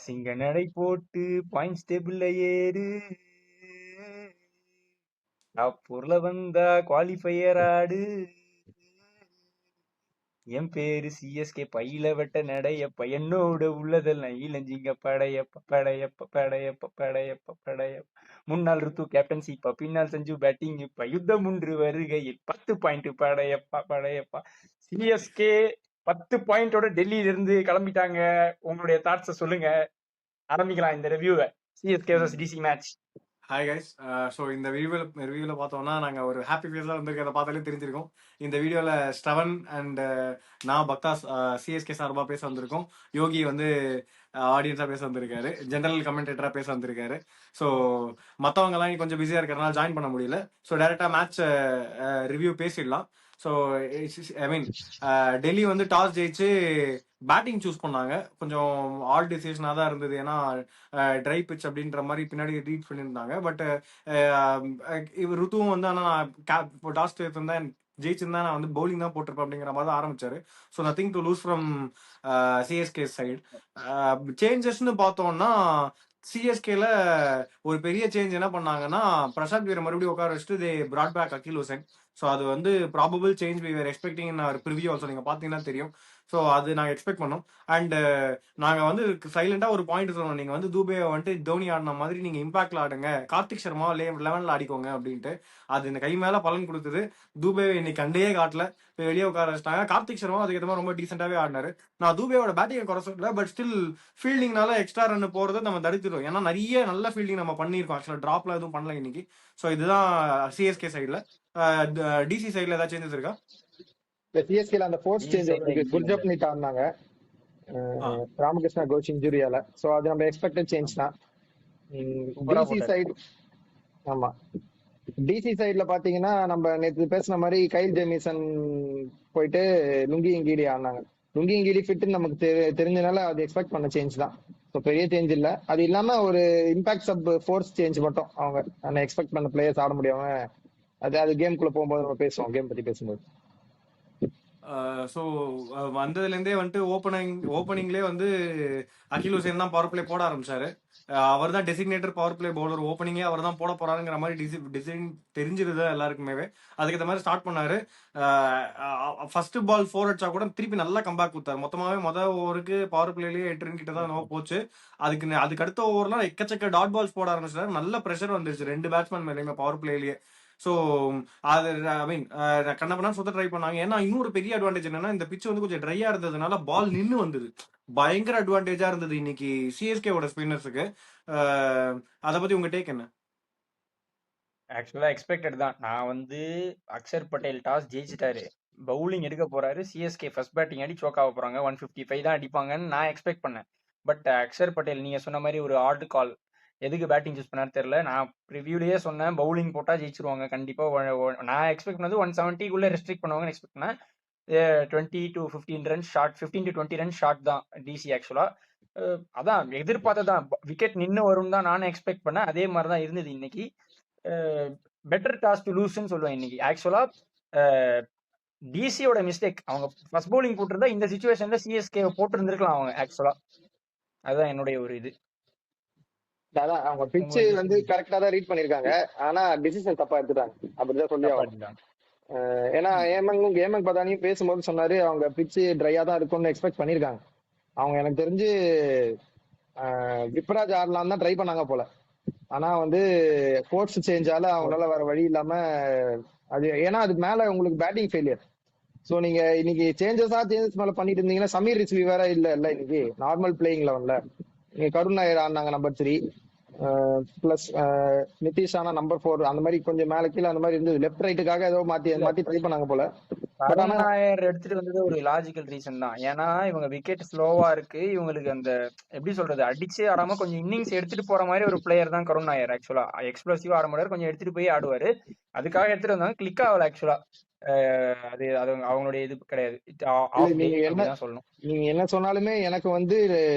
சிங்க நடை போட்டு பாயிண்ட்ஸ் டேபிள்ல ஏறு. பொருள வந்தா குவாலிஃபையர் ஆடு. என் பேரு சிஎஸ்கே பையில வெட்ட நடையப்ப என்னோட உள்ளதெல்லாம் இளஞ்சிங்க படையப்ப படையப்ப படையப்ப படையப்ப படையப்ப. முன்னாள் ருத்து கேப்டன்சிப்பா பின்னால் செஞ்சு பேட்டிங் இப்ப யுத்தம் ஒன்று வருகையில் 10 பாயிண்ட் படையப்பா படையப்பா. சிஎஸ்கே 10 பாயிண்டோட டெல்லியில இருந்து கிளம்பிட்டாங்க. உங்களுடைய தாட்ஸ சொல்லுங்க. ஆரம்பிக்கலாம் இந்த ரிவ்யூவை. CSK vs DC match. Hi guys. So இந்த ரிவ்யூவில் பார்த்தோம்னா நாங்கள் ஒரு ஹாப்பி ஃபேஸில் வந்திருக்கிறத பார்த்தாலே தெரிஞ்சிருக்கோம். இந்த வீடியோவில் ஸ்டவன் அண்ட் நான் பக்தாஸ் சிஎஸ்கே சார்பாக பேச வந்திருக்கோம். யோகி வந்து ஆடியன்ஸாக பேச வந்திருக்காரு, ஜென்ரல் கமெண்டேட்டராக பேச வந்திருக்காரு. ஸோ மற்றவங்கலாம் கொஞ்சம் பிஸியாக இருக்கிறனால ஜாயின் பண்ண முடியல. ஸோ டேரெக்டாக மேட்ச் ரிவ்யூ பேசிடலாம். ஸோ ஐ மீன் டெல்லி வந்து டாஸ் ஜெயிச்சு பேட்டிங் சூஸ் பண்ணாங்க. கொஞ்சம் ஆல் டிசிஷனாக தான் இருந்தது, ஏன்னா ட்ரை பிச் அப்படின்ற மாதிரி பின்னாடி ரீட் பண்ணியிருந்தாங்க. பட் இவர் ருத்துவும் வந்து ஆனால் டாஸ் இருந்தேன் ஜெயிச்சிருந்தா நான் வந்து பவுலிங் தான் போட்டிருப்பேன் அப்படிங்கிற மாதிரி தான் ஆரம்பிச்சாரு. So nothing to lose from CSK side. சேஞ்சஸ்ன்னு பார்த்தோம்னா சிஎஸ்கேல ஒரு பெரிய சேஞ்ச் என்ன பண்ணாங்கன்னா, பிரசாந்த் வீரை மறுபடியும் உட்கார வச்சுட்டு they brought back Akeal Hosein. So அது வந்து probable change we were expecting in our preview also. நீங்கள் பார்த்தீங்கன்னா தெரியும். ஸோ அது நாங்கள் எக்ஸ்பெக்ட் பண்ணோம். அண்ட் நாங்கள் வந்து சைலண்டாக ஒரு பாயிண்ட் சொன்னோம், நீங்கள் வந்து தூபே வந்துட்டு தோனி ஆடின மாதிரி நீங்கள் இம்பாக்ட்ல ஆடுங்க, கார்த்திக் சர்மா 11 ஆடிக்கோங்க அப்படின்ட்டு. அது இந்த கை மேலே பலன் கொடுத்தது. தூபே இன்னைக்கு கண்டையே காட்டல, இப்போ வெளியே உட்கார வச்சிட்டாங்க. கார்த்திக் சர்மா அதுக்கேற்ற மாதிரி ரொம்ப டீசெண்டாகவே ஆடினாரு. நான் தூபேவோட பேட்டிங்கை குறை சொல்லல, பட் ஸ்டில் ஃபீல்டிங்னால எக்ஸ்ட்ரா ரன் போகிறத நம்ம தடுத்துடும். ஏன்னா நிறைய நல்ல ஃபீல்டிங் நம்ம பண்ணியிருக்கோம். ஆக்சுவலாக ட்ராப்ல எதுவும் பண்ணல இன்னைக்கு. ஸோ இதுதான் சிஎஸ்கே சைடில். டிசி சைடில் ஏதாவது சேஞ்சஸ் இருக்கா? சிஎஸ்கேல அந்த ஃபோர்ஸ் சேஞ்ச் வந்து குர்ஜப்னீத் ஆடினாங்க ராமகிருஷ்ணா கோச் இன்ஜுரியால. சோ அது நம்ம எக்ஸ்பெக்டட் சேஞ்ச் தான். டிசி சைடு, ஆமா டிசி சைடுல பாத்தீங்கன்னா நம்ம நேற்று பேசின மாதிரி கைல் ஜெமிசன் போயிட்டு லுங்கி இங்கீடி ஆடினாங்க. லுங்கி இங்கீடி ஃபிட்னு நமக்கு தெரிஞ்சனால அது எக்ஸ்பெக்ட் பண்ண சேஞ்ச் தான். ஸோ பெரிய சேஞ்ச் இல்ல. அது இல்லாம ஒரு இம்பாக்ட் சப் ஃபோர்ஸ் சேஞ்ச் மட்டும், அவங்க நான் எக்ஸ்பெக்ட் பண்ண பிளேயர்ஸ் ஆட முடியாம. அது கேம்குள்ள போகும்போது நம்ம பேசுவோம், கேம் பத்தி பேசும்போது. ஸோ வந்ததுலேருந்தே வந்துட்டு ஓப்பனிங்லேயே வந்து அகில் ஹுசைன் தான் பவர் பிளே போட ஆரம்பிச்சாரு. அவர் தான் டெசிக்னேட்டர் பவர் பிளே பவுலர். ஓப்பனிங்கே அவர் தான் போட போறாருங்கிற மாதிரி டிசைன் தெரிஞ்சிருது எல்லாருக்குமே. அதுக்கேற்ற மாதிரி ஸ்டார்ட் பண்ணாரு. ஃபர்ஸ்ட் பால் 4 அடிச்சா கூட திருப்பி நல்லா கம்பேக் கொடுத்தாரு. மொத்தமாவே மொதல் ஓவருக்கு பவர் பிளேலேயே 8 ரன் கிட்ட தான் போச்சு. அதுக்கு அடுத்த ஓவர்லாம் எக்கச்சக்க டாட் பால்ஸ் போட ஆரம்பிச்சாரு. நல்ல ப்ரெஷர் வந்துருச்சு 2 பேட்ஸ்மேன் மேலேயுமே பவர் பிளேலேயே. ஸோ அது ஐ மீன் கண்ணப்பனா சுத்த ட்ரை பண்ணாங்க. ஏன்னா இன்னொரு பெரிய அட்வான்டேஜ் என்னன்னா, இந்த பிச் வந்து கொஞ்சம் ட்ரையா இருந்ததுனால பால் நின்று வந்தது. பயங்கர அட்வான்டேஜா இருந்தது இன்னைக்கு சிஎஸ்கேவோட ஸ்பின்னர்ஸுக்கு. அதை பத்தி உங்க டேக் என்ன? ஆக்சுவலா எக்ஸ்பெக்டட் தான். நான் வந்து அக்ஷர் பட்டேல் டாஸ் ஜெயிச்சிட்டாரு, பவுலிங் எடுக்க போறாரு, சிஎஸ்கே ஃபர்ஸ்ட் பேட்டிங் அடி சோக் ஆக போறாங்க, 155 தான் அடிப்பாங்கன்னு நான் எக்ஸ்பெக்ட் பண்ணேன். பட் அக்ஷர் பட்டேல் நீங்க சொன்ன மாதிரி ஒரு ஆர்டு கால். எதுக்கு பேட்டிங் சூஸ் பண்ணாரு தெரியல. நான் ரிவ்யூலயே சொன்னேன் பவுலிங் போட்டா ஜெயிச்சிருவாங்க கண்டிப்பா. நான் எக்ஸ்பெக்ட் பண்ணது 170 ரெஸ்ட்ரிக்ட் பண்ணுவாங்கன்னு எக்ஸ்பெக்ட் பண்ணேன். 20 to 15 run short, 15 to 20 run short தான் டிசி. ஆக்சுவலா அதான் எதிர்பார்த்ததான், விக்கெட் நின்று வரும் தான் நானும் எக்ஸ்பெக்ட் பண்ணேன். அதே மாதிரி தான் இருந்தது இன்னைக்கு. பெட்டர் டாஸ் டு லூஸ்ன்னு சொல்லுவேன் இன்னைக்கு. ஆக்சுவலா டிசியோட மிஸ்டேக், அவங்க ஃபர்ஸ்ட் பவுலிங் போட்டிருந்தா இந்த சிச்சுவேஷன்ல சிஎஸ்கே போட்டு இருந்திருக்கலாம் அவங்க. ஆக்சுவலா அதுதான் என்னுடைய ஒரு இது. அதான் அவங்க பிட்ச் வந்து கரெக்டா தான் ரீட் பண்ணிருக்காங்க, ஆனா டிசிஷன் தப்பா எடுத்துட்டாங்க, அப்படிதான் சொல்லி ஆகும். ஏன்னா ஏமங் பதானியும் பேசும்போது சொன்னாரு அவங்க பிட்ச் ட்ரையா தான் இருக்கும்னு எக்ஸ்பெக்ட் பண்ணிருக்காங்க. அவங்க எனக்கு தெரிஞ்சு விப்ராஜ் ஆடலாம் தான் ட்ரை பண்ணாங்க போல. ஆனா வந்து ஃபோர்ஸ் சேஞ்சால அவங்களால வேற வழி இல்லாம அது, ஏன்னா அது மேல உங்களுக்கு பேட்டிங் ஃபெயிலியர். சோ நீங்க இன்னைக்கு சேஞ்சஸ் மேல பண்ணிட்டு இருந்தீங்கன்னா, சமீர் ரிஸ்வி வேற இல்ல இன்னைக்கு நார்மல் பிளேயிங் லெவல்ல. நீங்க கருண் நாயர் ஆடினாங்க நம்பர் 3, பிளஸ் நிதிஷ் ஆனா நம்பர் 4, அந்த மாதிரி கொஞ்சம் மேல கீழே அந்த மாதிரி இருந்தது. லெஃப்ட் ரைட்டுக்காக ஏதோ மாத்தி ட்ரை பண்ணாங்க போல. கருண் நாயர் எடுத்துட்டு வந்தது ஒரு லாஜிக்கல் ரீசன் தான். ஏன்னா இவங்க விக்கெட் ஸ்லோவா இருக்கு, இவங்களுக்கு அந்த எப்படி சொல்றது அடிச்சே ஆடாம கொஞ்சம் இன்னிங்ஸ் எடுத்துட்டு போற மாதிரி ஒரு பிளேயர் தான் கருண் நாயர். ஆக்சுவலா எக்ஸ்ப்ளோசிவா ஆட முடியாது, கொஞ்சம் எடுத்துட்டு போய் ஆடுவாரு. அதுக்காக எடுத்துட்டு வந்தாங்க, கிளிக் ஆகல. ஆக்சுவலா அது அவங்களுடைய இது கிடையாது. நீங்க என்ன சொன்னாலுமே எனக்கு வந்து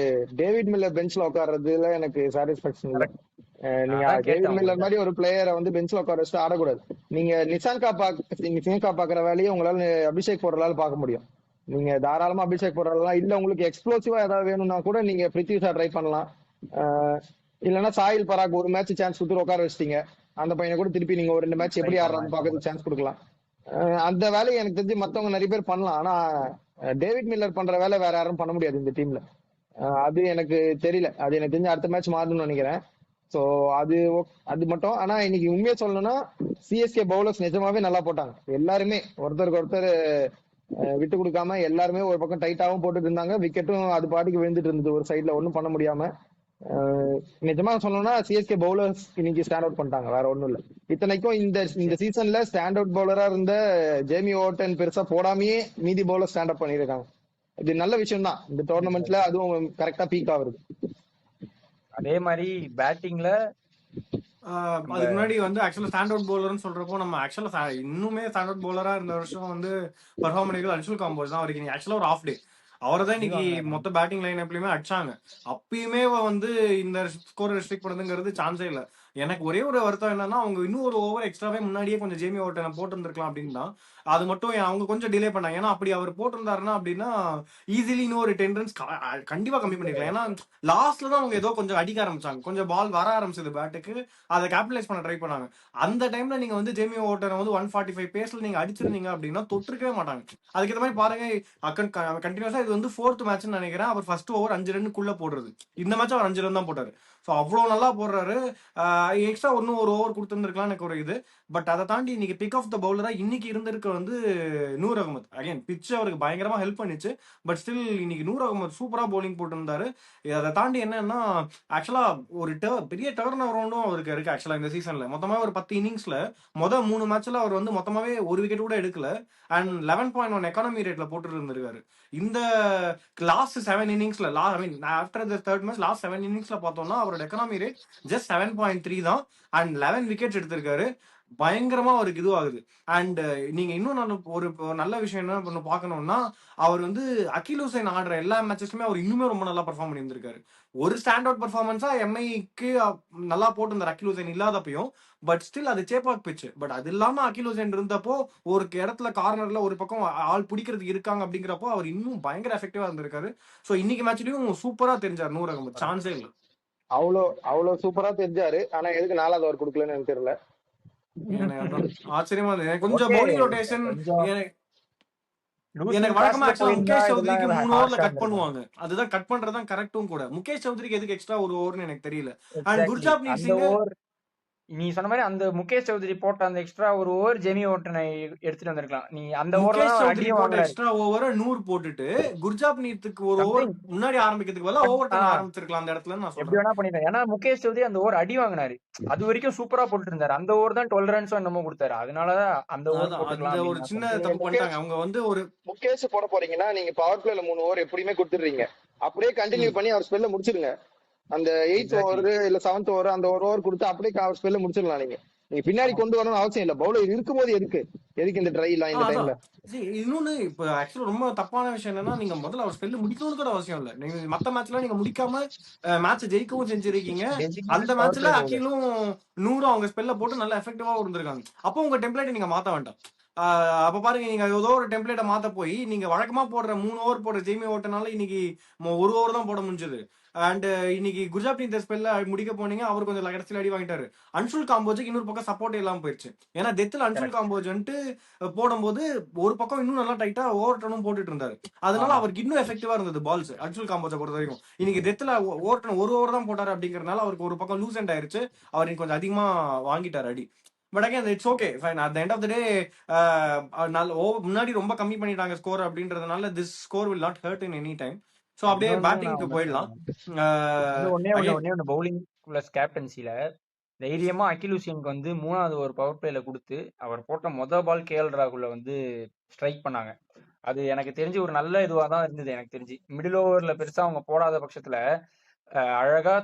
டேவிட் மில்லர் பெஞ்ச்ல உட்கார்றதுல எனக்கு சாட்டிஸ்பாக்சன் இல்ல. நீங்க டேவிட் மில்லர் மாதிரி ஒரு பிளேயரை வந்து பெஞ்ச்ல உட்கார வச்சுட்டு ஆடக்கூடாது. நீங்க நிசாங்கா பாக்குற வேலையை உங்களால அபிஷேக் போடுறதால பார்க்க முடியும். நீங்க தாராளமா அபிஷேக் போடலாம். இல்ல உங்களுக்கு எக்ஸ்ப்ளோசிவா ஏதாவது வேணும்னா கூட நீங்க பிருத்வி ஷா ட்ரை பண்ணலாம். இல்லைன்னா சாயில் பராக் ஒரு மேட்ச் சான்ஸ் கொடுத்து உட்கார வச்சிட்டீங்க, அந்த பையனை கூட திருப்பி நீங்க ஒரு 2 மேட்ச் ட்ரை எப்படி பண்ணலாம் ஆடுறான்னு இப்போ கூட. பாக்கிறதுக்கு சான்ஸ் கொடுக்கலாம். அந்த வேலையை எனக்கு தெரிஞ்சு மத்தவங்க நிறைய பேர் பண்ணலாம். ஆனா டேவிட் மில்லர் பண்ற வேலை வேற யாரும் பண்ண முடியாது இந்த டீம்ல. அது எனக்கு தெரியல. அது எனக்கு தெரிஞ்சு அடுத்த மேட்ச் மாறணும்னு நினைக்கிறேன். சோ அது மட்டும். ஆனா இன்னைக்கு உண்மையா சொல்லணும்னா சிஎஸ்கே பவுலர்ஸ் நிஜமாவே நல்லா போட்டாங்க. எல்லாருமே ஒருத்தருக்கு ஒருத்தர் விட்டு கொடுக்காம எல்லாருமே ஒரு பக்கம் டைட்டாவும் போட்டுட்டு இருந்தாங்க. விக்கெட்டும் அது பாட்டுக்கு விழுந்துட்டு இருந்தது ஒரு சைட்ல, ஒன்றும் பண்ண முடியாம. நிஜமா சொல்லணும்னா சிஎஸ்கே பவுலர்ஸ் இன்னைக்கு ஸ்டாண்ட் அவுட் பண்ணிட்டாங்க, வேற ஒண்ணும் இல்ல. இத்தனைக்கும் இந்த சீசன்ல ஸ்டாண்ட் அவுட் பவுலரா இருந்த ஜேமி ஓவர்டன் பெருசா போடாமையே மீதி பவுலர் ஸ்டாண்ட் அப் பண்ணிருக்காங்க. இது நல்ல விஷயம் தான் இந்த டோர்னமெண்ட்ல, அதுவும் கரெக்டா பீக் ஆகுது. அதே மாதிரி பேட்டிங்ல அதுக்கு முன்னாடி வந்து ஆக்சுவலா ஸ்டாண்ட் அவுட் பவுலர்னு சொல்றப்போ நம்ம ஆக்சுவலா இன்னுமே ஸ்டாண்ட் அவுட் பவுலரா இந்த வருஷம் வந்து பெர்ஃபார்ம் பண்ணிக்கிறது அன்சுல் காம்போஸ் தான். அவருக்கு ஆக்சுவலா ஒரு ஆஃப் டே, அவரை தான் இன்னைக்கு மொத்த பேட்டிங் லைன் எப்பயுமே அடிச்சாங்க. அப்பயுமே வந்து இந்த ஸ்கோர் ரெஸ்ட்ரிக்ட் பண்ணுறதுங்கிறது சான்ஸே இல்லை. எனக்கு ஒரே ஒரு வருத்தம் என்னன்னா, அவங்க இன்னும் ஒரு ஓவர் எக்ஸ்ட்ராவே முன்னாடியே கொஞ்சம் ஜேமி ஓவர்டனை போட்டிருந்திருக்கலாம் அப்படின்னு தான். அது மட்டும் அவங்க கொஞ்சம் டிலே பண்ணாங்க. ஏன்னா அப்படி அவர் போட்டிருந்தாருன்னா அப்படின்னா ஈஸிலி இன்னும் ஒரு 10 ரன்ஸ் கண்டிப்பா கம்மி பண்ணிருக்கலாம். ஏன்னா லாஸ்ட்ல தான் அவங்க ஏதோ கொஞ்சம் அடிக்க ஆரம்பிச்சாங்க, கொஞ்சம் பால் வர ஆரம்பிச்சது பேட்டுக்கு, அதை கேபிடலைஸ் பண்ண ட்ரை பண்ணாங்க. அந்த டைம்ல நீங்க வந்து ஜேமி ஓவர்டனை வந்து 145 பேஸ்ல நீங்க அடிச்சிருந்தீங்க அப்படின்னா தொற்றுக்கவே மாட்டாங்க. அதுக்கேற்ற மாதிரி பாருங்க, கண்டினியூஸா இது வந்து 4th மேட்ச்னு நினைக்கிறேன். அவர் ஃபர்ஸ்ட் ஓவர் 5 ரன்னுக்குள்ள போடுறது. இந்த மேட்ச் அவர் 5 ரன் தான் போட்டாரு. ஸோ அவ்வளோ நல்லா போடுறாரு. எக்ஸ்ட்ரா இன்னும் ஒரு ஓவர் கொடுத்துருந்துருக்கலாம் எனக்கு ஒரு இது. பட் அதை தாண்டி இன்னைக்கு பிக் ஆஃப் த பவுலரா இன்னைக்கு இருந்திருக்க வந்து நூர் அகமது. அகைன் பிச் அவருக்கு பயங்கரமா ஹெல்ப் பண்ணிச்சு. பட் ஸ்டில் இன்னைக்கு நூர் அகமது சூப்பரா பவுலிங் போட்டிருந்தாரு. அதை தாண்டி என்னன்னா, ஆக்சுவலா ஒரு பெரிய டர்ன் அரௌண்டும் அவருக்கு இருக்கு. ஆக்சுவலா இந்த சீசன்ல மொத்தமாக ஒரு 10 இன்னிங்ஸ்ல மொதல் 3 மேட்ச்ல அவர் வந்து மொத்தமாவே ஒரு விக்கெட் கூட எடுக்கல. அண்ட் 11.1 எக்கானமி ரேட்ல போட்டு இருந்திருக்காரு. இந்த லாஸ்ட் 7 இன்னிங்ஸ்ல after the third match last 7 இன்னிங்ஸ்ல பார்த்தோம்னா அவரோட எக்கானமி ரேட் ஜஸ்ட் 7.3 தான். அண்ட் 11 விக்கெட்ஸ் எடுத்திருக்காரு. பயங்கரமா அவருக்கு இதுவாகுது. அண்ட் நீங்க இன்னும் ஒரு நல்ல விஷயம் என்ன பண்ண பாக்கணும்னா, அவர் வந்து அகில் ஹுசைன் ஆடுற எல்லா மேட்சஸ்லுமே அவர் இன்னுமே ரொம்ப நல்லா பெர்ஃபார்ம் பண்ணியிருந்திருக்காரு. ஒரு ஸ்டாண்ட் அவுட் பெர்ஃபார்மன்ஸா எம்ஐக்கு நல்லா போட்டிருந்தார் அகில் ஹுசைன் இல்லாதப்பையும். பட் ஸ்டில் அது சேப்பாக் பிச்சு. பட் அது இல்லாம அகில் ஹுசைன் இருந்தப்போ ஒரு இடத்துல கார்னர்ல ஒரு பக்கம் ஆள் பிடிக்கிறதுக்கு இருக்காங்க அப்படிங்கிறப்போ அவர் இன்னும் பயங்கர எஃபெக்டிவா இருந்திருக்காரு. ஸோ இன்னைக்கு மேட்ச்லயும் சூப்பரா தெரிஞ்சார் நூர் அகமது, சான்ஸே இல்லை. அவ்வளவு சூப்பரா தெரிஞ்சாரு. ஆனா எதுக்கு 4வது ஓவர் கொடுக்கலன்னு எனக்கு தெரியல. ஆச்சரியமா இருந்தது கொஞ்சம் பவுலிங் ரொட்டேஷன். எனக்கு வழக்கமா ஆக்சுவலா முகேஷ் சௌத்ரிக்கு 3 ஓவர்ல கட் பண்ணுவாங்க. அதுதான் கட் பண்றதுதான் கரெக்டும் கூட. முகேஷ் சௌத்ரிக்கு எதுக்கு எக்ஸ்ட்ரா ஒரு ஓவர்னு எனக்கு தெரியல. அண்ட் குர்ஜாப்னீத் சிங் நீ சொன்ன மாதிரி அந்த முகேஷ் சௌத்ரி போட்ட அந்த எக்ஸ்ட்ரா ஒரு ஓவர் ஜெமி ஓவர்டனை எடுத்துட்டு வந்திருக்கலாம். நீ அந்த முகேஷ் சௌத்ரி போட்ட எக்ஸ்ட்ரா ஓவரை 100 போட்டுட்டு குர்ஜாப்னீத்துக்கு ஒரு ஓவர் முன்னாடி ஆரம்பிக்கிறதுக்கு பதிலா ஓவர் டைம் ஆரம்பிச்சிருக்கலாம் அந்த இடத்துல. நான் எப்படி வேணா பண்ணிட்டேன். ஏன்னா முகேஷ் சௌத்ரி அந்த ஓவர் அடி வாங்கினாரு. அது வரைக்கும் சூப்பரா போட்டு இருந்தாரு. அந்த ஓவர் தான் 12 ரன்ஸோ என்னமோ கொடுத்தாரு. அதனாலதான் அந்த ஓவர் போட்டுக்கலாம். ஒரு சின்ன தப்பு பண்ணிட்டாங்க அவங்க. வந்து ஒரு முகேஷ் போட போறீங்கன்னா நீங்க பவர் பிளேல 3 ஓவர் எப்படியுமே கொடுத்துடுறீங்க. அப்படியே கண்டினியூ பண்ணி அவர் ஸ்பெல்ல முடிச்சிருங்க. அந்த 8th ஓவர் இல்ல 7th ஓவர் அந்த ஒரு ஓவர் கொடுத்து அப்படியே அவர் ஸ்பெல்ல முடிச்சிடலாம். நீங்க பின்னாடி கொண்டு வரணும்னு அவசியம் இல்ல. பவுலர் இருக்கும்போது எதுக்கு இந்த ட்ரை எல்லாம் இந்த டைம்ல. இன்னொன்னு இப்ப ஆக்சுவலா ரொம்ப தப்பான விஷயம் என்னன்னா, நீங்க முதல்ல அவர் ஸ்பெல்ல முடிக்கணும்னு கூட அவசியம் இல்ல. நீங்க மத்த மேட்ச்ல நீங்க முடிக்காம மேட்ச் ஜெயிக்கவும் செஞ்சிருக்கீங்க. அந்த மேட்ச்ல அகிலும் 100 அவங்க ஸ்பெல்ல போட்டு நல்லா எஃபெக்டிவா இருந்திருக்காங்க. அப்போ உங்க டெம்ப்ளேட் நீங்க மாத்த வேண்டாம். அப்ப பாருங்க, நீங்க ஏதோ ஒரு டெம்ப்ளேட்டை மாத்த போய் நீங்க வழக்கமா போடுற 3 ஓவர் போடுற ஜெய்மி ஓட்டனால இன்னைக்கு 1 ஓவர் தான் போட முடிஞ்சது. அண்ட் இன்னைக்கு குர்ஜாப்னீத் ஸ்பெல்ல முடிக்க போனீங்க, அவர் கொஞ்சம் கடைசியில் அடி வாங்கிட்டாரு. அன்சுல் காம்போஜுக்கு இன்னொரு பக்கம் சப்போர்ட் இல்லாம போயிடுச்சு. ஏன்னா டெத்தில் அன்சுல் காம்போஜ் வந்துட்டு போடும்போது ஒரு பக்கம் இன்னும் நல்லா டைட்டா ஓவர் டர்னும் போட்டுட்டு இருந்தாரு. அதனால அவருக்கு இன்னும் எஃபெக்டிவா இருந்தது பால்ஸ் அன்சுல் காம்போஜை பொறுத்த வரைக்கும். இன்னைக்கு டெத்தில் ஓவர் டர்ன் 1 ஓவர் தான் போட்டாரு அப்படிங்கறதுனால அவருக்கு ஒரு பக்கம் லூஸ் அண்ட் ஆயிருச்சு. அவர் கொஞ்சம் அதிகமா வாங்கிட்டாரு அடி. But again it's okay fine. At the end of the day முன்னாடி ரொம்ப கம்மி பண்ணிட்டாங்க ஸ்கோர் அப்படின்றதுனால this score will not hurt in any time. So அப்படியே பேட்டிங்க்கு போயிடலாம். ஒண்ணே பவுலிங் பிளஸ் கேப்டன்சில தைரியமா அகில் ஹுசைனுக்கு வந்து 3வது ஓவர் பவர் பிளேல கொடுத்து அவர் போட்ட மொதல் பால் கேஎல் ராகுல வந்து ஸ்ட்ரைக் பண்ணாங்க. அது எனக்கு தெரிஞ்சு ஒரு நல்ல இதுவா தான் இருந்தது. எனக்கு தெரிஞ்சு மிடில் ஓவர்ல பெருசா அவங்க போடாத பட்சத்துல அழகா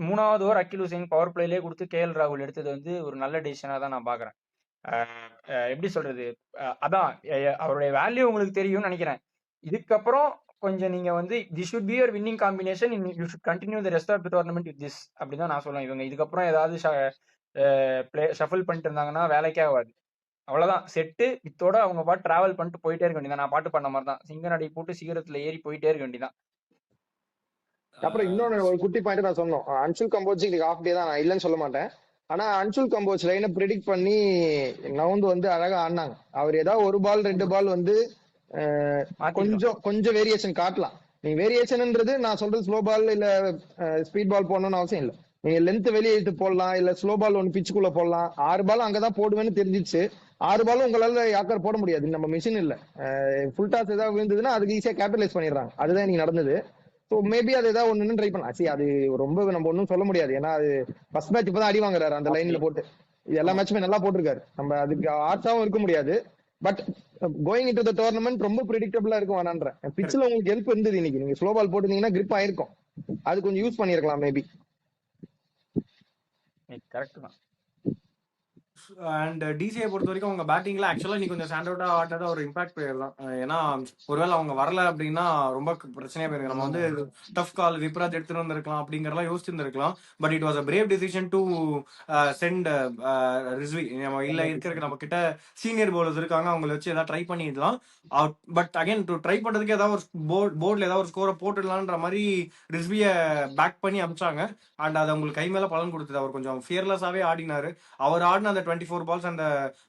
3வது ஓவர் அகில் ஹுசைன் பவர் பிளேலே கொடுத்து கேஎல் ராகுல் எடுத்தது வந்து ஒரு நல்ல டிசிஷனா தான் நான் பாக்குறேன். எப்படி சொல்றது, அதான் அவருடைய வேல்யூ உங்களுக்கு தெரியும்னு நினைக்கிறேன். இதுக்கப்புறம் கொஞ்சம் நீங்க வந்து this should be your winning combination, you should continue the rest of the tournament with this அப்படிதான் நான் சொல்லுவேன். இவங்க இதுக்கப்புறம் ஏதாவது ஷஃபிள் பண்ணிட்டு இருந்தாங்கன்னா வேலைக்கே ஆகாது. அவ்வளவுதான் செட்டு இத்தோட அவங்க பாட்டு டிராவல் பண்ணிட்டு போயிட்டே இருக்க வேண்டியதான். நான் பாட்டு பண்ண மாதிரி தான், சிங்கநடை போட்டு சிகரத்துல ஏறி போயிட்டே இருக்க வேண்டியதான். அப்புறம் இன்னொன்னு ஒரு குட்டி பாயிண்ட் நான் சொன்னோம், அன்சுல் கம்போஜ் இன்னைக்கு ஆஃப் டே தான், நான் இல்லைன்னு சொல்ல மாட்டேன். ஆனா அன்சுல் கம்போஜ் லைனை ப்ரிடிக்ட் பண்ணி நவுந்து வந்து அழகா ஆடினாங்க. அவர் ஏதாவது ஒரு பால் 2 பால் வந்து கொஞ்சம் வேரியேஷன் காட்டலாம். நீங்க வேரியேஷன்ன்றது நான் சொல்றது ஸ்லோ பால் இல்ல ஸ்பீட் பால் போடணும்னு அவசியம் இல்லை. நீங்க லென்த் வெளியே எடுத்து போடலாம், இல்ல ஸ்லோ பால் ஒன்னு பிச்சுக்குள்ள போடலாம். 6 பால் அங்கதான் போடுவேன்னு தெரிஞ்சிச்சு. 6 பாலும் உங்களால யாக்கர் போட முடியாது, நம்ம மிஷின் இல்ல. ஃபுல் டாஸ் ஏதாவது விழுந்ததுன்னா அதுக்கு ஈஸியா கேபிட்டலைஸ் பண்ணிடுறாங்க. அதுதான் இன்னைக்கு நடந்தது. ஸோ மேபி அது ஏதாவது ஒண்ணு ட்ரை பண்ணலாம். சரி, அது ரொம்ப நம்ம ஒன்றும் சொல்ல முடியாது, ஏன்னா அது ஃபர்ஸ்ட் மேட்ச் இப்பதான் அடி வாங்குறாரு அந்த லைன்ல போட்டு. எல்லா மேட்சுமே நல்லா போட்டிருக்காரு, நம்ம அதுக்கு ஆர்ட்ஸாவும் இருக்க முடியாது. But going into the tournament ரொம்ப ப்ரெடிக்டபிளா இருக்கும் வேணான்றேன். பிட்ச்ல உங்களுக்கு ஹெல்ப் இருந்தது இன்னைக்கு, நீங்க ஸ்லோ பால் போட்டுருந்தீங்கன்னா கிரிப் ஆயிருக்கும், அது கொஞ்சம் யூஸ் பண்ணிருக்கலாம் மேபி. கரெக்ட் தான். அண்ட் டிசிஐ பொறுத்த வரைக்கும் அவங்க பேட்டிங்ல ஆக்சுவலா நீ கொஞ்சம் ஸ்டாண்ட் அவுட்டா ஆட்டதா ஒரு இம்பாக்ட் பிளேயர் தான். ஏன்னா ஒருவேளை அவங்க வரல அப்படின்னா ரொம்ப பிரச்சனையா போயிருக்கு. நம்ம வந்து டஃப் கால் விப்ராஜ் எடுத்துட்டு வந்திருக்கலாம் அப்படிங்கறதெல்லாம் யோசிச்சிருந்திருக்கலாம். But it was a brave decision to send Rizvi. நம்ம இல்ல இருக்கிறதுக்கு நம்ம கிட்ட சீனியர் பவுலர்ஸ் இருக்காங்க, அவங்களை வச்சு ஏதாவது ட்ரை பண்ணிடலாம். பட் அகைன் டு ட்ரை பண்றதுக்கு ஏதாவது ஒரு போர்ட்ல ஏதாவது ஒரு ஸ்கோரை போட்டுடலான்ற மாதிரி ரிஸ்விய பேக் பண்ணி அமிச்சாங்க. அண்ட் அது அவங்களுக்கு கை மேல பலன் கொடுத்தது. அவர் கொஞ்சம் ஃபியர்லெஸ்ஸாவே ஆடினாரு. அவர் ஆடின அந்த 24 balls அந்த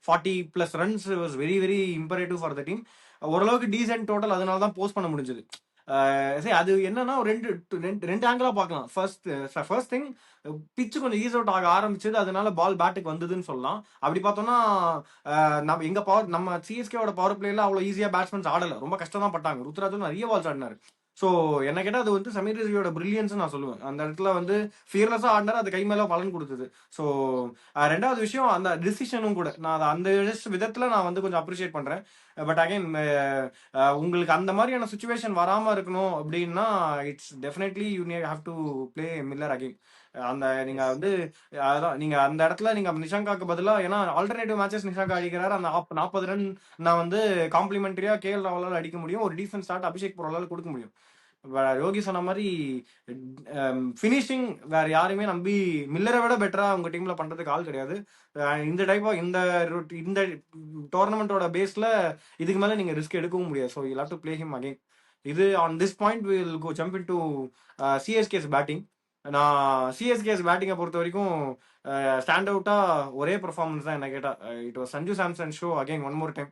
40+ runs was very very imperative for the team. ஓரளவுக்கு டீசென்ட் டோட்டல் அதனால தான் போஸ்ட் பண்ண முடிஞ்சது. சரி, அது என்னன்னா ரெண்டு ஆங்கிளா பார்க்கலாம். ஃபர்ஸ்ட் திங், பிச்சு கொஞ்சம் ஈஸ் அவுட் ஆக ஆரம்பிச்சது, அதனால பால் பேட்டுக்கு வந்ததுன்னு சொல்லலாம். அப்படி பார்த்தோம்னா நம்ம எங்க நம்ம சிஎஸ்கேவோட பவர் பிளேல அவ்வளவு ஈஸியா பேட்ஸ்மேன்ஸ் ஆடல, ரொம்ப கஷ்டம் தான் பட்டாங்க. ருத்ராஜும் நிறைய பால்ஸ் ஆடினாரு. ஸோ என்ன கேட்டால் அது வந்து சமீர் ரிஸ்வியோட பிரில்லியன்ஸ் நான் சொல்லுவேன். அந்த இடத்துல வந்து ஃபியர்லெஸ்ஸாக ஆடினாரு, அது கை மேலே பலன் கொடுத்தது. ஸோ ரெண்டாவது விஷயம் அந்த டிசிஷனும் கூட நான் அதை அந்த விதத்தில் நான் வந்து கொஞ்சம் அப்ரிஷியேட் பண்ணுறேன். பட் அகைன் உங்களுக்கு அந்த மாதிரியான சுச்சுவேஷன் வராமல் இருக்கணும் அப்படின்னா it's definitely you have to play Miller again. அந்த நீங்க வந்து அதான் நீங்க அந்த இடத்துல நீங்க நிஷாங்காக்கு பதிலா, ஏன்னா ஆல்டர்னேட்டிவ் மேட்சஸ் நிஷாங்கா அடிக்கிறாரு, அந்த 40 ரன் நான் வந்து காம்ப்ளிமெண்டரியா கேஎல் ராவலால் அடிக்க முடியும், ஒரு டீசன்ட் ஸ்டார்ட் அபிஷேக் போராலால் கொடுக்க முடியும். யோகி சொன்ன மாதிரி பினிஷிங் வேற யாருமே நம்பி மில்லரை விட பெட்டரா உங்க டீம்ல பண்றதுக்கு ஆள் கிடையாது. இந்த டைப்பா இந்த டோர்னமெண்டோட பேஸ்ல இதுக்கு மேல நீங்க ரிஸ்க் எடுக்கவும் முடியாது. So you have to play him again. இது on this point we will go jump into CSK's batting. நான் சிஎஸ்கேஸ் பேட்டிங்கை பொறுத்த வரைக்கும் ஸ்டாண்ட் அவுட்டா ஒரே பெர்ஃபார்மன்ஸ் தான் என்ன கேட்டா. It was Sanju Samson show again one more time.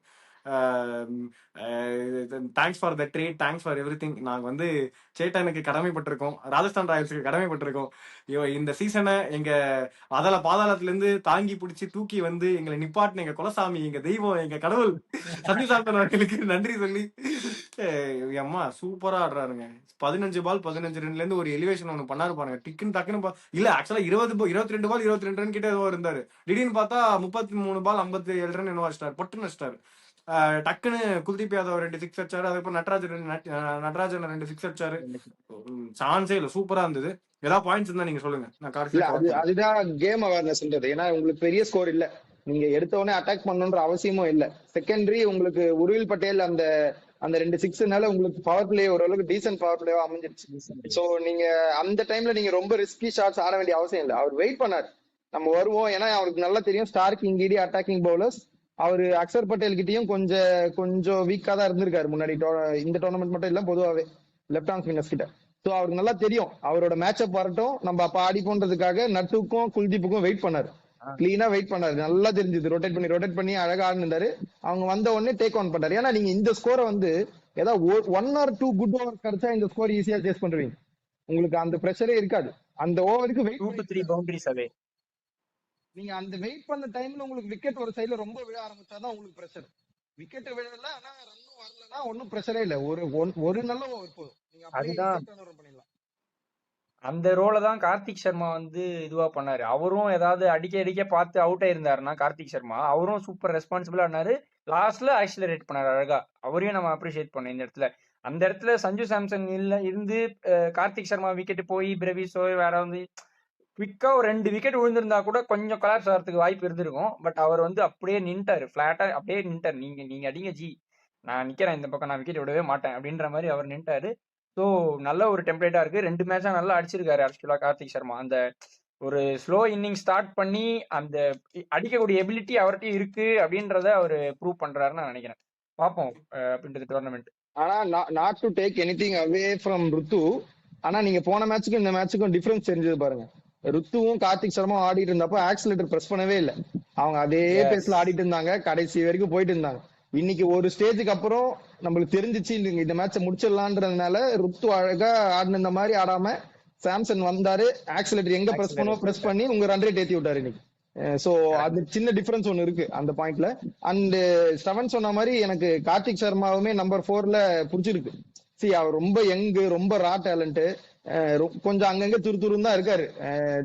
Thanks for the trade, thanks for everything. நாங்கள் வந்து சேட்டனுக்கு கடமைப்பட்டிருக்கோம், ராஜஸ்தான் ராயல்ஸுக்கு கடமைப்பட்டிருக்கோம். இந்த சீசனை எங்க பாதாளத்திலேருந்து தாங்கி பிடிச்சி தூக்கி வந்து எங்களை நிப்பாட்டின எங்க குலசாமி, எங்க தெய்வம், எங்க கடவுள் சஞ்சு சாம்சன் அவர்களுக்கு நன்றி சொல்லி அம்மா சூப்பரா ஆடுறாருங்க. 15 பால் 15 ரன்ல இருந்து ஒரு எலிவேஷன் ஒன்று பண்ணாரு பாருங்க, டிக்குன்னு டக்குன்னு. இல்ல ஆக்சுவலா 22 பால் 22 ரன் கிட்ட ஏதோ இருந்தாரு. திடீர்னு பார்த்தா 33 பால் 57 ரன் என்னவோ வச்சிட்டாரு, பட்டுன்னு வச்சிட்டாரு. டக்குன்னு குல்தீப் யாதவ் 2 6 அடிச்சாரு. அதுக்கப்புறம் நடராஜன் 2 6 அடிச்சாரு. சான்ஸே இல்ல, சூப்பரா இருந்தது. ஏதாவது பாயிண்ட்ஸ் இருந்தா நீங்க சொல்லுங்க. நான் அதுதான் கேம் அவேர்னஸ்ன்றது. ஏன்னா உங்களுக்கு பெரிய ஸ்கோர் இல்ல, நீங்க எடுத்த உடனே அட்டாக் பண்ணணுன்ற அவசியமும் இல்ல. செகண்டரி உங்களுக்கு உருவில் பட்டேல் அந்த 2 6னால உங்களுக்கு பவர் பிளே ஓரளவுக்கு டீசன்ட் பவர் பிளேவா அமைஞ்சிருச்சு. சோ நீங்க அந்த டைம்ல நீங்க ரொம்ப ரிஸ்கி ஷாட்ஸ் ஆட வேண்டிய அவசியம் இல்லை. அவர் வெயிட் பண்ணாரு, நம்ம வருவோம். ஏன்னா அவருக்கு நல்லா தெரியும் ஸ்டார்க் இங்கீடி அட்டாக்கிங் பவுலர்ஸ். அவரு அக்ஷர் பட்டேல் கிட்டயும் கொஞ்சம் வீக்கா தான் இருந்திருக்காரு முன்னாடி. இந்த டோர்னமெண்ட் மட்டும் இல்ல, பொதுவாவே லெப்ட் ஆர்ம் ஸ்பின்னர்ஸ் கிட்ட. சோ அவருக்கு நல்லா தெரியும் அவரோட மேட்சப் வரட்டும், நம்ம அப்ப ஆடி போன்றதுக்காக நட்டுக்கும் குல்தீப்புக்கும் வெயிட் பண்ணாரு, கிளீனா வெயிட் பண்ணாரு. நல்லா தெரிஞ்சது, ரொட்டேட் பண்ணி அழகா ஆடினாரு. அவங்க வந்த உடனே டேக் ஆன் பண்ணாரு. ஏன்னா நீங்க இந்த ஸ்கோரை வந்து ஏதாவது 1 or 2 குட் ஓவர் கிடைச்சா இந்த ஸ்கோர் ஈஸியா சேஸ் பண்ணுவீங்க. உங்களுக்கு அந்த பிரஷரே இருக்காது. அந்த ஓவருக்கு வெயிட் 2 to 3 பவுண்டரிஸ் அவே. நீங்க அந்த வெயிட் பண்ண டைம்ல உங்களுக்கு விக்கெட் ஒரு சைடுல ரொம்ப விழ ஆரம்பிச்சாதான் உங்களுக்கு பிரஷர். விக்கெட் விழல ஆனா ரன்னும் வரலன்னா ஒன்னும் பிரஷரே இல்ல. ஒரு நல்ல ஓவர் போதும், நீங்க அப்படியே பண்ணிடலாம். அந்த ரோலை தான் கார்த்திக் சர்மா வந்து இதுவா பண்ணாரு. அவரும் ஏதாவது அடிக்க பார்த்து அவுட் ஆயிருந்தாருன்னா கார்த்திக் சர்மா அவரும் சூப்பர் ரெஸ்பான்சிபிளா ஆனாரு. லாஸ்ட்ல ஆக்சிலரேட் பண்ணாரு அழகா. அவரையும் நம்ம அப்ரிஷியேட் பண்ணோம் இந்த இடத்துல. அந்த இடத்துல சஞ்சு சாம்சன் இருந்து கார்த்திக் சர்மா விக்கெட் போய் பிரவிஸோ வேற வந்து குவிக்கா ஒரு 2 விக்கெட் விழுந்திருந்தா கூட கொஞ்சம் கலாப்ஸ் ஆகிறதுக்கு வாய்ப்பு இருந்திருக்கும். பட் அவர் வந்து அப்படியே நின்ட்டாரு, பிளாட்டா அப்படியே நின்ட்டாரு. நீங்க அடிங்க ஜி, நான் நிக்கிறேன் இந்த பக்கம், நான் விக்கெட் விடவே மாட்டேன் அப்படின்ற மாதிரி அவர் நின்ட்டாரு. ஸோ நல்ல ஒரு டெம்ப்ளேட்டா இருக்கு. 2 மேட்சா நல்லா அடிச்சிருக்காரு ஆக்சுவலா கார்த்திக் சர்மா. அந்த ஒரு ஸ்லோ இன்னிங் ஸ்டார்ட் பண்ணி அந்த அடிக்கக்கூடிய எபிலிட்டி அவர்கிட்ட இருக்கு அப்படின்றத அவரு ப்ரூவ் பண்றாருன்னு நான் நினைக்கிறேன். பார்ப்போம் அப்படின்றது டோர்னமெண்ட். ஆனா not to take anything away from Ruthu. ஆனா நீங்க போன மேட்சுக்கும் இந்த மேட்சுக்கும் டிஃபரன்ஸ் தெரிஞ்சது பாருங்க. ருத்துவும் கார்த்திக் சர்மா ஆடிட்டு இருந்தப்போ ஆக்சிலேட்டர் பிரஸ் பண்ணவே இல்லை. அவங்க அதே Yes. பேஸ்ல ஆடிட்டு இருந்தாங்க, கடைசி வரைக்கும் போயிட்டு இருந்தாங்க. இன்னைக்கு ஒரு ஸ்டேஜுக்கு அப்புறம் நம்மளுக்கு தெரிஞ்சிச்சு இந்த மேட்சை முடிச்சிடலான்றதுனால ருத்து அழகா ஆடின இந்த மாதிரி ஆடாம சாம்சன் வந்தாரு, ஆக்சிலேட்டர் எங்க பிரஸ் பண்ணோ பிரஸ் பண்ணி உங்க ரன் ரேட் ஏத்தி விட்டாரு இன்னைக்கு. சோ அது சின்ன டிஃபரன்ஸ் ஒன்னு இருக்கு அந்த பாயிண்ட்ல. அண்ட் ஸ்டவன் சொன்ன மாதிரி எனக்கு கார்த்திக் சர்மாவுமே நம்பர் 4ல புடிச்சிருக்கு. சி அவர் ரொம்ப யங்கு, ரொம்ப ரா டேலண்ட். கொஞ்சம் அங்கங்க துருதுருன்னு தான் இருக்காரு.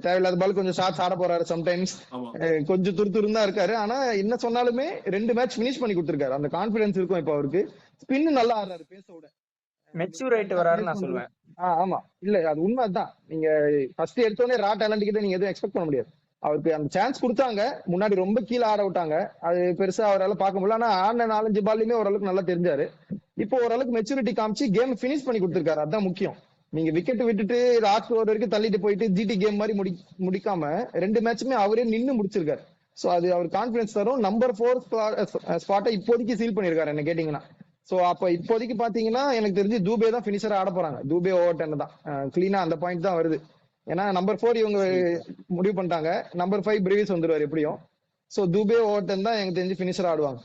தேவையில்லாத பால் கொஞ்சம் ஷார்ட்ஸ் ஆட போறாரு சம்டைம்ஸ். ஆமா கொஞ்சம் துருதுருன்னு தான் இருக்காரு. ஆனா என்ன சொன்னாலுமே 2 மேட்ச் பினிஷ் பண்ணி கொடுத்திருக்காரு. அந்த கான்பிடன்ஸ் இருக்கும் இப்ப அவருக்கு. ஸ்பின் நல்லா ஆடுறாரு பேச விட. மெச்சூர் ஆயிட்டு வராருன்னு நான் சொல்லுவேன். ஆமா இல்ல அது உண்மை தான். நீங்க ஃபர்ஸ்ட் எடுத்தோடனே ரா டேலண்ட் கிட்ட நீங்க எதுவும் எக்ஸ்பெக்ட் பண்ண முடியாது. அவருக்கு அந்த சான்ஸ் கொடுத்தாங்க, முன்னாடி ரொம்ப கீழே ஆட விட்டாங்க, அது பெருசா அவரால் பார்க்க முடியல. ஆனா ஆடின 4-5 பால்லையுமே ஓரளவுக்கு நல்லா தெரிஞ்சாரு. இப்போ ஓரளவுக்கு மெச்சூரிட்டி காமிச்சு கேம் பினிஷ் பண்ணி கொடுத்திருக்காரு. அதான் முக்கியம். நீங்க விக்கெட் விட்டுட்டு லாஸ்ட் ஓவர் வரைக்கும் தள்ளிட்டு போயிட்டு ஜிடி கேம் மாதிரி முடிக்காம 2 மேட்சுமே அவரே நின்னு முடிச்சிருக்காரு. சோ அது அவர் கான்பிடன்ஸ் தரும். நம்பர் 4 ஸ்பாட்டை இப்போதைக்கு சீல் பண்ணிருக்காரு என்ன கேட்டீங்கன்னா. சோ அப்ப இப்போதைக்கு பாத்தீங்கன்னா எனக்கு தெரிஞ்சு தூபே தான் பினிஷரா ஆட போறாங்க. தூபே ஓவர் 10 தான் கிளீனா அந்த பாயிண்ட் தான் வருது. ஏன்னா நம்பர் 4 இவங்க முடிவு பண்ணிட்டாங்க. நம்பர் 5 பிரேவிஸ் வந்துருவாரு எப்படியும். சோ தூபே ஓவர் 10 தான் எனக்கு தெரிஞ்சு பினிஷர் ஆடுவாங்க.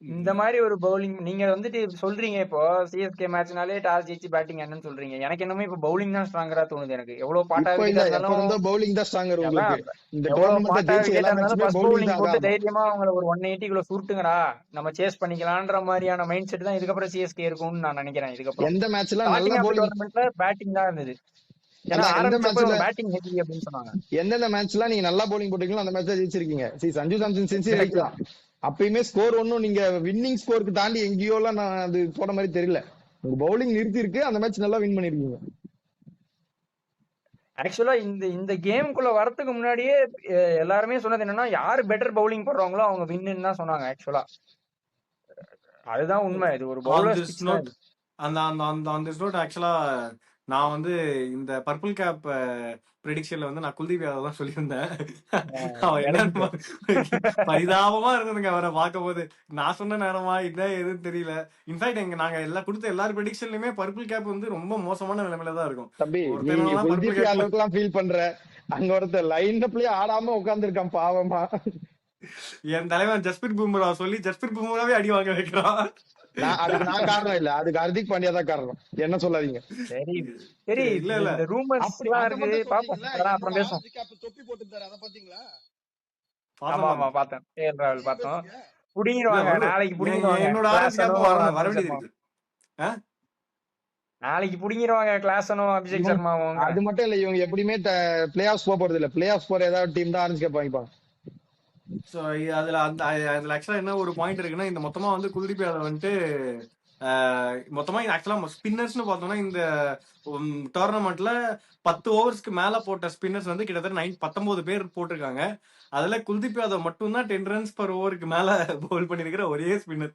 இந்த மாதிரி ஒரு பவுலிங் நீங்க வந்துட்டு சொல்றீங்க. இப்போ சிஎஸ்கே மேட்ச்னாலே டாஸ் ஜெயிச்சு பேட்டிங் என்னன்னு சொல்றீங்க. எனக்கு என்னமோ இப்போ பவுலிங் தான் ஸ்ட்ராங்கரா தோணுது. எனக்கு எவ்வளவு பாட்டா இப்போ இல்ல இருந்தாலும் எப்ப பவுலிங் தான் ஸ்ட்ராங்கர் உங்களுக்கு. இந்த எவ்வளவு டோர்னமெண்ட்ல பாட்டா ஜெயிச்ச எல்லா இருந்தாலும் மேட்சுமே ஃபர்ஸ்ட் பவுலிங் பவுலிங் தான். போட்டு ஆமா தைரியமா அவங்கள ஒரு 180 சுருட்டுங்கடா, நம்ம சேஸ் பண்ணிக்கலான்ற மாதிரியான மைண்ட் செட் தான் இதுக்கப்புறம் சிஎஸ்கே இருக்கும்னு நான் நினைக்கிறேன். இதுக்கப்புறம் எந்த மேட்ச்ல நல்ல ஸ்டார்டிங் ஆஃப் பவுலிங் டோர்னமெண்ட்ல பேட்டிங் தான் இருந்தது. ஏன்னா எந்த ஆரம்பிச்சப்ப மேட்ச்ல பேட்டிங் ஹெவி அப்படின்னு சொன்னாங்க. எந்தெந்த மேட்ச்ல நீங்க நல்லா பவுலிங் போட்டீங்களோ அந்த மேட்ச் ஜெயிச்சிருக்கீங்க. சஞ்சு சாம்சன் செஞ்சுரி அடிக்கலாம். அப்பயுமே ஸ்கோர் ஒன்னும் நீங்க வின்னிங் ஸ்கோருக்கு தாண்டி எங்கேயோ எல்லாம் நான் அது போன மாதிரி தெரியல. உங்க பவுலிங் நிறுத்தி இருக்கு, அந்த மேட்ச் நல்லா வின் பண்ணிருக்கீங்க. ஆக்சுவலா இந்த கேமுக்குள்ள வரதுக்கு முன்னாடியே எல்லாருமே சொன்னது என்னன்னா, யாரு பெட்டர் பவுலிங் போடுறாங்களோ அவங்க வின்னு தான் சொன்னாங்க. ஆக்சுவலா அதுதான் உண்மை. இது ஒரு பவுலர் பிச் தான். அந்த அந்த அந்த அந்த நோட் ஆக்சுவலா நான் வந்து இந்த பர்பிள் கேப் ப்ரெடிக்ஷன்ல வந்து நான் குல்தீப் யாதவ் தான் சொல்லியிருந்தேன். அவன் என்ன பரிதாபமா இருந்ததுங்க அவரை பார்க்கும் போது. நான் சொன்ன நேரமா இதான் எதுன்னு தெரியல. இன்ஃபேக்ட் நாங்க எல்லாம் கொடுத்த எல்லாரும் ப்ரெடிக்ஷன்லயுமே பர்பிள் கேப் வந்து ரொம்ப மோசமான நிலைமையில தான் இருக்கும். தம்பி நீங்க குல்தீப் யாதவ்க்குலாம் ஃபீல் பண்ற, அங்க ஒருத்தர் லைனப்லயே ஆடாம உட்கார்ந்துருக்கான் பாவமா. என் தலைவன் ஜஸ்பிரித் பும்ரா சொல்லி ஜஸ்பிரித் பும்ராவே அடி வாங்க வைக்கிறான். அதுக்கு நான் காரணம் இல்ல, அதுக்கு ஹர்திக் பாண்டியா தான் காரணம். என்ன சொல்லாதீங்க. சரி சரி இல்ல இல்ல இந்த ரூமர்ஸ் எல்லாம் இருக்கு. பாப்போம் அப்புறம் பேசுவோம். தொப்பி போட்டுட்டாரு, அத பாத்தீங்களா? ஆமா ஆமா பார்த்தேன். கேஎல் ராகுல் பார்த்தோம். புடிங்கிடுவாங்க நாளைக்கு, புடிங்கிடுவாங்க. என்னோட ஆரஞ்சு கேப் வர வேண்டியது இருக்கு. நாளைக்கு புடிங்கிடுவாங்க கிளாஸனும் அபிஷேக் சர்மாவும். அது மட்டும் இல்ல, இவங்க எப்படியுமே பிளே ஆஃப்ஸ் போறது இல்ல. பிளே ஆஃப்ஸ் போற ஏதாவது டீம் தான் ஆரஞ்சு கேப் வாங்கிப்பாங்க. சோ அதுல ஆக்சுவலா என்ன ஒரு பாயிண்ட் இருக்குன்னா, இந்த மொத்தமா வந்து குல்தீப் யாதவ் வந்துட்டு மொத்தமா ஆக்சுவலா ஸ்பின்னர்ஸ்னு பார்த்தோம்னா இந்த டோர்னமெண்ட்ல 10 ஓவர்ஸ்க்கு மேல போட்ட ஸ்பின்னர்ஸ் வந்து கிட்டத்தட்ட 19 பேர் போட்டிருக்காங்க. அதுல குல்தீப் யாதவ் மட்டும் தான் 10 ரன்ஸ் பர் ஓவருக்கு மேல பவுல் பண்ணிருக்கிற ஒரே ஸ்பின்னர்.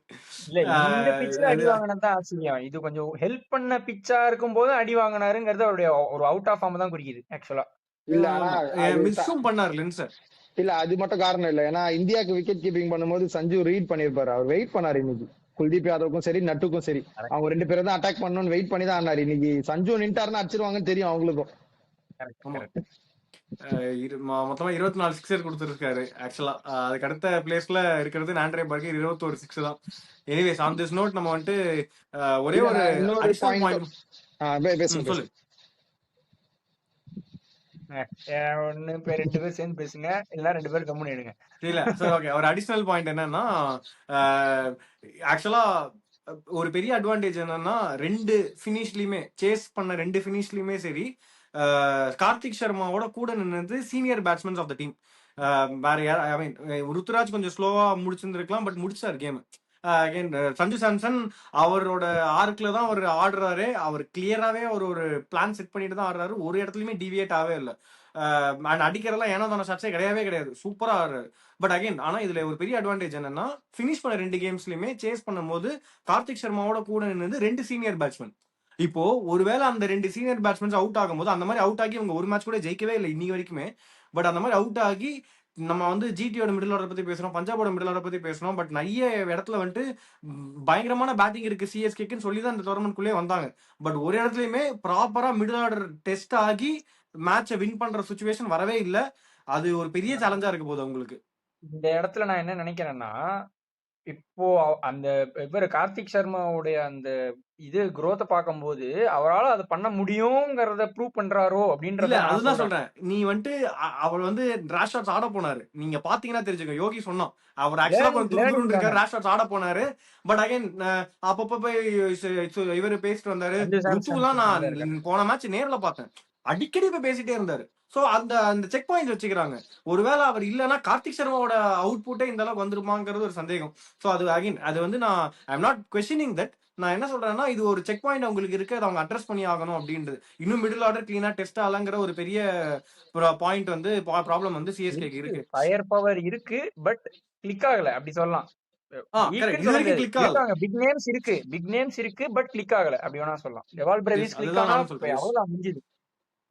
இல்ல இந்த பிட்ச்ல அடி வாங்கினதான் ஆச்சரியம். இது கொஞ்சம் ஹெல்ப் பண்ண பிட்சா இருக்கும் போது அடி வாங்கினாருங்கிறது அவருடைய ஒரு அவுட் ஆஃப் ஃபார்ம் தான் குறிக்குது ஆக்சுவலா. இல்ல ஆனா மிஸ்ஸும் பண்ணாரு லென்சர். இல்ல அது மட்டும் காரணம் இல்ல. ஏன்னா இந்தியாவுக்கு விக்கெட் கீப்பிங் பண்ணும்போது சஞ்சு ரீட் பண்ணிருப்பாரு. அவர் வெயிட் பண்ணாரு இன்னைக்கு. குல்தீப் யாதவுக்கும் சரி நட்டுக்கும் சரி அவங்க 2 பேரும் தான் அட்டாக் பண்ணணும்னு வெயிட் பண்ணி தான் ஆனாரு. இன்னைக்கு சஞ்சு நின்ட்டாருன்னு அடிச்சிருவாங்கன்னு தெரியும் அவங்களுக்கும். மொத்தமா 24 சிக்ஸர் கொடுத்துருக்காரு ஆக்சுவலா. அதுக்கு அடுத்த பிளேஸ்ல இருக்கிறது ஆண்ட்ரே பர்கர் 21 சிக்ஸ் தான். எனிவேஸ் ஆன் திஸ் நோட் நம்ம வந்துட்டு ஒரே ஒரு அடிஷனல் பாயிண்ட் சொல்லு. ஒண்ணு 2 பேர் சேர்ந்து பேசுங்க, இல்ல 2 பேர் கம்முன்னு எடுங்க. இல்ல சரி ஓகே. ஒரு அடிஷனல் பாயிண்ட் என்னன்னா, ஆக்சுவலா ஒரு பெரிய அட்வான்டேஜ் என்னன்னா 2 ஃபினிஷ்லயுமே சேஸ் பண்ண 2 ஃபினிஷ்லயுமே சரி கார்த்திக் சர்மாவோட கூட நின்னது senior batsmen of the team. வேற யார் ஐ மீன் ருத்துராஜ் கொஞ்சம் ஸ்லோவா முடிச்சிருந்திருக்கலாம், பட் முடிச்சாரு கேம். அகைன் சஞ்சு சாம்சன் அவரோட ஆர்க்ல தான் அவர் ஆடுறாரு. அவர் கிளியராவே ஒரு பிளான் செட் பண்ணிட்டு தான் ஆடுறாரு. ஒரு இடத்துலயுமே டிவியேட் ஆகவே இல்லை. அண்ட் அடிக்கிறதெல்லாம் ஏன்னா தான ஷாட்ஸே கிடையாது. சூப்பரா ஆடுறாரு. பட் அகைன் ஆனா இதுல ஒரு பெரிய அட்வான்டேஜ் என்னன்னா, பினிஷ் பண்ண 2 கேம்ஸ்லயுமே சேஸ் பண்ணும்போது கார்த்திக் சர்மாவோட கூட நின்னது 2 சீனியர் பேட்ஸ்மேன். இப்போ ஒருவேளை அந்த 2 சீனியர் பேட்ஸ்மேன்ஸ் அவுட் ஆகும்போது அந்த மாதிரி அவுட் ஆகி அவங்க ஒரு மேட்ச் கூட ஜெயிக்கவே இல்லை இன்னைக்கு வரைக்குமே. பட் அந்த மாதிரி அவுட் ஆகி நம்ம வந்து ஜிடியோட மிடில் ஆர்டர் பத்தி பேசுறோம், பஞ்சாபோட மிடில் ஆர்டர் பத்தி பேசுறோம். பட் நிறைய இடத்துல வந்துட்டு பயங்கரமான பேட்டிங் இருக்கு சிஎஸ்கேக்குன்னு சொல்லி தான் இந்த டோர்னமெண்ட்குள்ளே வந்தாங்க. பட் ஒரு இடத்துலயுமே ப்ராப்பரா மிடில் ஆர்டர் டெஸ்ட் ஆகி மேட்சை வின் பண்ற சுச்சுவேஷன் வரவே இல்லை. அது ஒரு பெரிய சேலஞ்சா இருக்க போகுது அவங்களுக்கு. இந்த இடத்துல நான் என்ன நினைக்கிறேன்னா, இப்போ அந்த இவர் கார்த்திக் சர்மாவுடைய அந்த இது growth பார்க்கும்போது அவரால அதை பண்ண முடியுங்கிறத ப்ரூவ் பண்றாரோ இல்ல அப்படின்றத நான் அதுதான் சொல்றேன். சொல்றேன். நீ வந்துட்டு அவர் வந்து ரேஷ் ஷாட்ஸ் ஆட போனாரு. நீங்க பாத்தீங்கன்னா தெரிஞ்சுக்க. யோகி சொன்னோம் அவர் ஆக்சுவலா கொஞ்சம் லேர்னிங் துருதுருன்னு தானே. இருக்காரு, ரேஷ் ஷாட்ஸ் ஆட போனாரு. பட் அகைன் அப்பப்ப போய் இவரு பேசிட்டு வந்தாரு. சஞ்சு சாம்சன் ருத்துலாம் நான் இருக்காரு. போன மேட்ச் நேர்ல பார்த்தேன். அடிக்கடி போய் பேசிட்டே இருந்தாரு. சோ அந்த அந்த செக் பாயிண்ட் வச்சுக்கிறாங்க. ஒருவேளை அவர் இல்லைன்னா கார்த்திக் சர்மாவோட அவுட்புட்டே இந்த அளவுக்கு வந்துருமாங்கிறது ஒரு சந்தேகம். சோ அது அகைன் அது வந்து நான் I am not questioning that. நான் என்ன சொல்றேன்னா இது ஒரு செக் பாயிண்ட் அவங்களுக்கு இருக்கு, அதை அவங்க அட்ரஸ் பண்ணி ஆகணும் அப்படின்றது. இன்னும் மிடில் ஆர்டர் கிளீனா டெஸ்ட் ஆகலங்கிற ஒரு பெரிய பாயிண்ட் வந்து ப்ராப்ளம் வந்து சிஎஸ்கேக்கு இருக்கு. ஃபயர் பவர் இருக்கு பட் கிளிக் ஆகல அப்படி சொல்லலாம். கரெக்ட். இது வரைக்கும் கிளிக் ஆகல. இருக்காங்க பிக் நேம்ஸ் இருக்கு பட் கிளிக் ஆகல அப்படி வேணா சொல்லலாம். டெவால் பிரேவிஸ் கிளிக் அதுதான் ஆனா நானும் சொல்றேன். அவ்வளவுதான் முடிஞ்சது.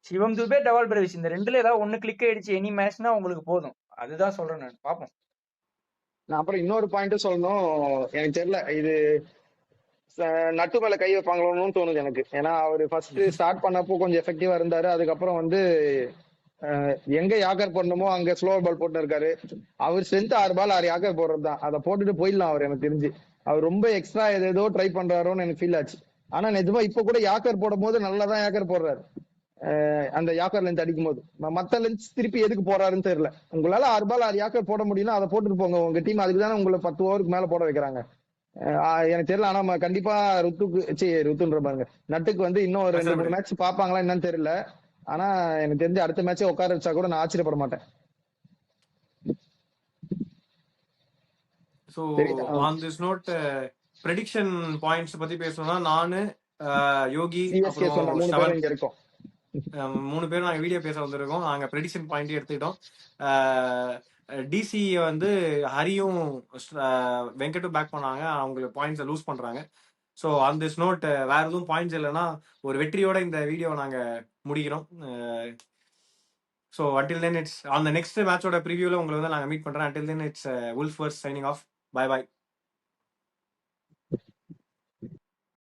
சிவம் துபே டெவால் பிரேவிஸ் இந்த ரெண்டுல ஏதாவது ஒண்ணு கிளிக் ஆயிடுச்சு எனி மேட்ச்னா உங்களுக்கு போதும். அதுதான் சொல்றேன் நான். பாப்போம். நான் அப்புறம் இன்னொரு பாயிண்ட் சொல்லணும். எனக்கு தெரியல இது நட்டு மேல கை வைப்பாங்களோன்னு தோணுது எனக்கு. ஏன்னா அவர் ஃபர்ஸ்ட் ஸ்டார்ட் பண்ணப்போ கொஞ்சம் எஃபெக்டிவா இருந்தாரு. அதுக்கப்புறம் வந்து எங்க யாக்கர் போடணுமோ அங்க ஸ்லோவர் பால் போட்டு இருக்காரு. அவர் ஸ்ட்ரென்த் 6 பால் 6 யாக்கர் போடுறது தான். அதை போட்டுட்டு போயிடலாம் அவர். எனக்கு தெரிஞ்சு அவர் ரொம்ப எக்ஸ்ட்ரா ஏதோ ட்ரை பண்றாரோன்னு எனக்கு ஃபீல் ஆச்சு. ஆனா நிஜமா இப்ப கூட யாக்கர் போடும் போது நல்லா தான் யாக்கர் போடுறாரு. அந்த யாக்கர் லென்த் அடிக்கும் போது மத்த லென்த் திருப்பி எதுக்கு போறாருன்னு தெரியல. உங்களால 6 பால் 6 யாக்கர் போட முடியும்னா அதை போட்டுட்டு போங்க. உங்க டீம் அதுக்கு தானே உங்களை 10 ஓவருக்கு மேல போட வைக்கிறாங்க. எனக்கு தெரியல. ஆனா கண்டிப்பா ருத்துன்ற பாருங்க நட்டுக்கு வந்து இன்னும் ஒரு 2-3 மேட்ச் பாப்பாங்களா என்னன்னு தெரியல. ஆனா எனக்கு தெரிஞ்சு அடுத்த மேட்சே உட்கார வச்சா கூட நான் ஆச்சரியப்பட மாட்டேன். So on this note prediction points பத்தி பேசணும்னா நானு யோகி அப்புறம் 3 பேரும் நாங்க வீடியோ பேச வந்திருக்கோம். நாங்க ப்ரெடிக்ஷன் பாயிண்ட் எடுத்துக்கிட்டோம். டிசி வந்து ஹரியும் வெங்கட்டும் பேக் பண்ணாங்க. அவங்களுக்கு பாயிண்ட்ஸை லூஸ் பண்றாங்க. ஸோ ஆன் திஸ் நோட் வேற எதுவும் பாயிண்ட்ஸ் இல்லைன்னா ஒரு வெற்றியோட இந்த வீடியோ நாங்க முடிக்கிறோம். So until then it's on the next மேட்சோட ப்ரிவியூல உங்களை வந்து நாங்கள் மீட் பண்றோம். Until then it's Wolf First signing off. Bye bye.